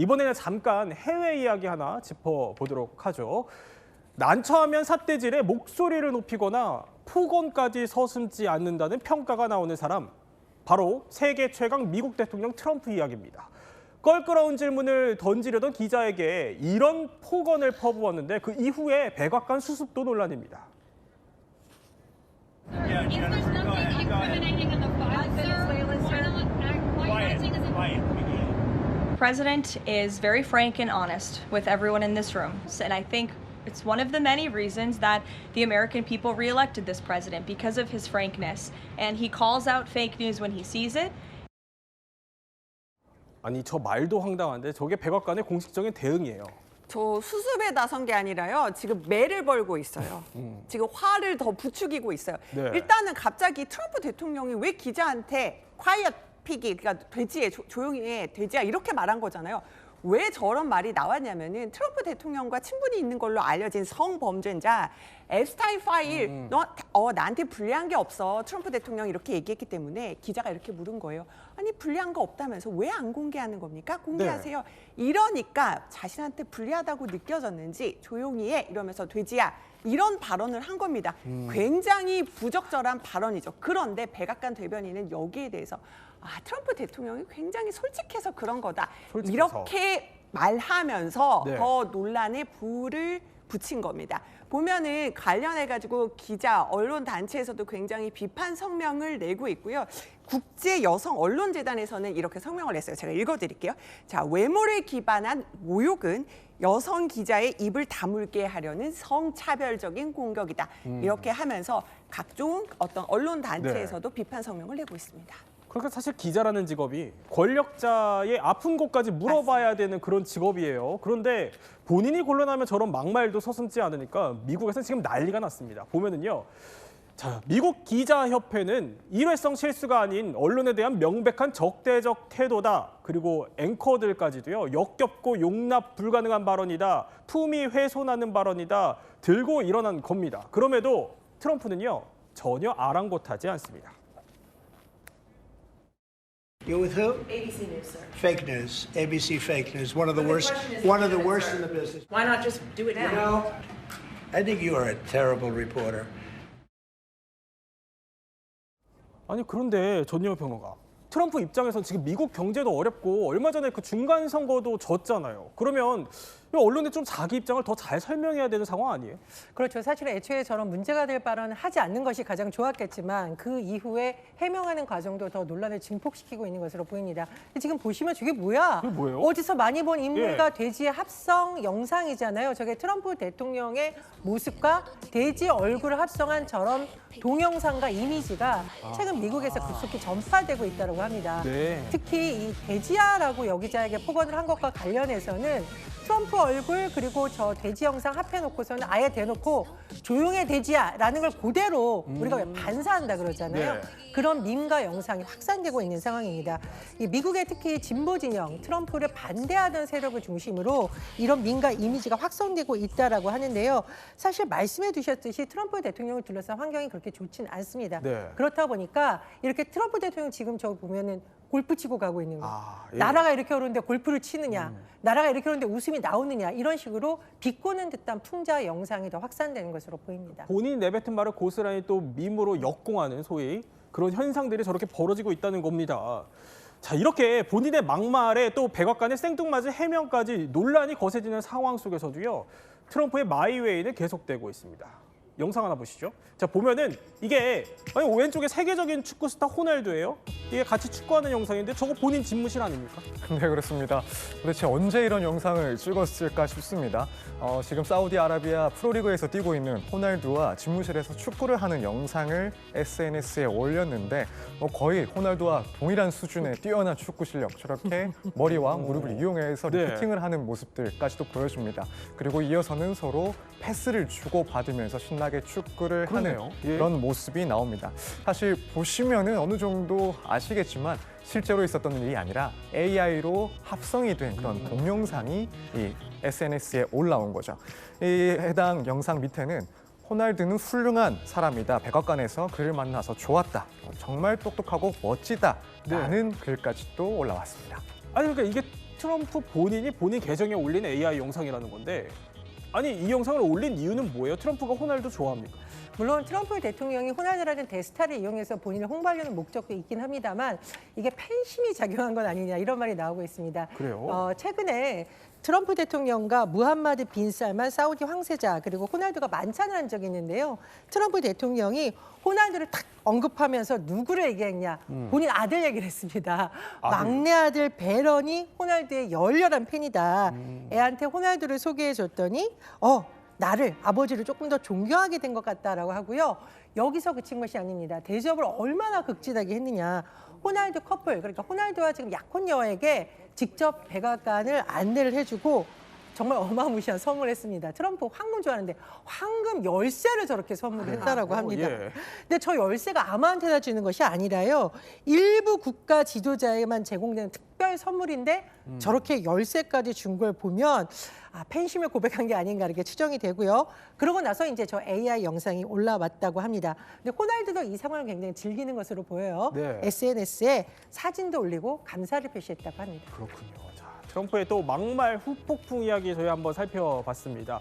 이번에는 잠깐 해외 이야기 하나 짚어보도록 하죠. 난처하면 삿대질에 목소리를 높이거나 폭언까지 서슴지 않는다는 평가가 나오는 사람, 바로 세계 최강 미국 대통령 트럼프 이야기입니다. 껄끄러운 질문을 던지려던 기자에게 이런 폭언을 퍼부었는데 그 이후에 백악관 수습도 논란입니다. If there's nothing incriminating in the file, sir, why not acting as a... President is very frank and honest with everyone in this room, and I think it's one of the many reasons that the American people reelected this president, because of his frankness. And he calls out fake news when he sees it. 아니, 저 말도 황당한데 저게 백악관의 공식적인 대응이에요. 저 수습에 나선 게 아니라요. 지금 매를 벌고 있어요. 지금 화를 더 부추기고 있어요. 네. 일단은 갑자기 트럼프 대통령이 왜 기자한테 quiet pig이, 그러니까 돼지에 조용히 해, 돼지야 이렇게 말한 거잖아요. 왜 저런 말이 나왔냐면은 트럼프 대통령과 친분이 있는 걸로 알려진 성범죄자 앱스타인 파일, 나한테 불리한 게 없어. 트럼프 대통령이 이렇게 얘기했기 때문에 기자가 이렇게 물은 거예요. 아니 불리한 거 없다면서 왜 안 공개하는 겁니까? 공개하세요. 네. 이러니까 자신한테 불리하다고 느껴졌는지 조용히 해 이러면서 돼지야 이런 발언을 한 겁니다. 굉장히 부적절한 발언이죠. 그런데 백악관 대변인은 여기에 대해서 트럼프 대통령이 굉장히 솔직해서 그런 거다. 솔직해서. 이렇게 말하면서 네. 더 논란에 불을 붙인 겁니다. 보면은 관련해가지고 기자, 언론 단체에서도 굉장히 비판 성명을 내고 있고요. 국제 여성 언론재단에서는 이렇게 성명을 냈어요. 제가 읽어드릴게요. 자, 외모를 기반한 모욕은 여성 기자의 입을 다물게 하려는 성차별적인 공격이다. 이렇게 하면서 각종 어떤 언론 단체에서도 비판 성명을 내고 있습니다. 그러니까 사실 기자라는 직업이 권력자의 아픈 곳까지 물어봐야 되는 그런 직업이에요. 그런데 본인이 곤란하면 저런 막말도 서슴지 않으니까 미국에서는 지금 난리가 났습니다. 보면은요. 자, 미국 기자협회는 일회성 실수가 아닌 언론에 대한 명백한 적대적 태도다. 그리고 앵커들까지도요. 역겹고 용납 불가능한 발언이다. 품위 훼손하는 발언이다. 들고 일어난 겁니다. 그럼에도 트럼프는요. 전혀 아랑곳하지 않습니다. You're with who? ABC News, sir. Fake news. ABC fake news. One of the But the worst. question is, One of the yes, worst sir. in the business. Why not just do it now? You know, I think you are a terrible reporter. 아니 그런데 전예우 평론가, 트럼프 입장에선 지금 미국 경제도 어렵고 얼마 전에 그 중간 선거도 졌잖아요. 그러면 언론에 좀 자기 입장을 더 잘 설명해야 되는 상황 아니에요? 그렇죠. 사실 애초에 저런 문제가 될 발언을 하지 않는 것이 가장 좋았겠지만 그 이후에 해명하는 과정도 더 논란을 증폭시키고 있는 것으로 보입니다. 지금 보시면 저게 뭐야? 그게 뭐예요? 어디서 많이 본 인물과 예. 돼지의 합성 영상이잖아요. 저게 트럼프 대통령의 모습과 돼지 얼굴을 합성한 저런 동영상과 이미지가 최근 미국에서 급속히 전파되고 있다고 합니다. 네. 특히 이 돼지야라고 여기자에게 폭언을 한 것과 관련해서는 트럼프 얼굴 그리고 저 돼지 영상 합해놓고서는 아예 대놓고 조용해 돼지야라는 걸 그대로 우리가 왜 반사한다 그러잖아요. 네. 그런 밈과 영상이 확산되고 있는 상황입니다. 이 미국의 특히 진보 진영, 트럼프를 반대하던 세력을 중심으로 이런 밈과 이미지가 확산되고 있다라고 하는데요. 사실 말씀해 주셨듯이 트럼프 대통령을 둘러싼 환경이 그렇게 좋지는 않습니다. 네. 그렇다 보니까 이렇게 트럼프 대통령 지금 저 보면은 골프 치고 가고 있는 거예요. 예. 나라가 이렇게 어려운데 골프를 치느냐, 나라가 이렇게 어려운데 웃음이 나오느냐 이런 식으로 비꼬는 듯한 풍자 영상이 더 확산되는 것으로 보입니다. 본인이 내뱉은 말을 고스란히 또 밈으로 역공하는 소위 그런 현상들이 저렇게 벌어지고 있다는 겁니다. 자, 이렇게 본인의 막말에 또 백악관의 생뚱맞은 해명까지 논란이 거세지는 상황 속에서도요. 트럼프의 마이웨이는 계속되고 있습니다. 영상 하나 보시죠. 자, 보면은 이게 왼쪽에 세계적인 축구 스타 호날두예요. 이게 같이 축구하는 영상인데 저거 본인 집무실 아닙니까? 네, 그렇습니다. 도대체 언제 이런 영상을 찍었을까 싶습니다. 지금 사우디아라비아 프로리그에서 뛰고 있는 호날두와 집무실에서 축구를 하는 영상을 SNS에 올렸는데 거의 호날두와 동일한 수준의 뛰어난 축구 실력, 저렇게 머리와 무릎을 이용해서 네. 리프팅을 하는 모습들까지도 보여줍니다. 그리고 이어서는 서로 패스를 주고받으면서 신나게 축구를 그러네요. 하는 예. 그런 모습이 나옵니다. 사실 보시면은 어느 정도 아시겠지만 실제로 있었던 일이 아니라 AI로 합성이 된 그런 동영상이 이 SNS에 올라온 거죠. 이 해당 영상 밑에는 호날두는 훌륭한 사람이다. 백악관에서 그를 만나서 좋았다. 정말 똑똑하고 멋지다. 라는 글까지 또 올라왔습니다. 아니 그러니까 이게 트럼프 본인이 본인 계정에 올린 AI 영상이라는 건데 아니 이 영상을 올린 이유는 뭐예요? 트럼프가 호날두 좋아합니까? 물론 트럼프 대통령이 호날두라는 대스타를 이용해서 본인을 홍보하려는 목적도 있긴 합니다만 이게 팬심이 작용한 건 아니냐 이런 말이 나오고 있습니다. 그래요? 최근에 트럼프 대통령과 무함마드 빈 살만 사우디 황세자 그리고 호날두가 만찬을 한 적이 있는데요. 트럼프 대통령이 호날두를 탁 언급하면서 누구를 얘기했냐? 본인 아들 얘기를 했습니다. 막내 아들 베런이 호날두의 열렬한 팬이다. 애한테 호날두를 소개해줬더니 나를 아버지를 조금 더 존경하게 된 것 같다라고 하고요. 여기서 그친 것이 아닙니다. 대접을 얼마나 극진하게 했느냐. 호날두 커플, 그러니까 호날두와 지금 약혼 여에게 직접 백악관을 안내를 해주고 정말 어마무시한 선물을 했습니다. 트럼프 황금 좋아하는데 황금 열쇠를 저렇게 선물을 했다라고 합니다. 예. 근데 저 열쇠가 아무한테나 주는 것이 아니라요. 일부 국가 지도자에만 제공되는 특별 선물인데 저렇게 열쇠까지 준 걸 보면 팬심을 고백한 게 아닌가 이렇게 추정이 되고요. 그러고 나서 이제 저 AI 영상이 올라왔다고 합니다. 근데 호날두도 이 상황을 굉장히 즐기는 것으로 보여요. 네. SNS에 사진도 올리고 감사를 표시했다고 합니다. 그렇군요. 자, 트럼프의 또 막말 후폭풍 이야기 저희 한번 살펴봤습니다.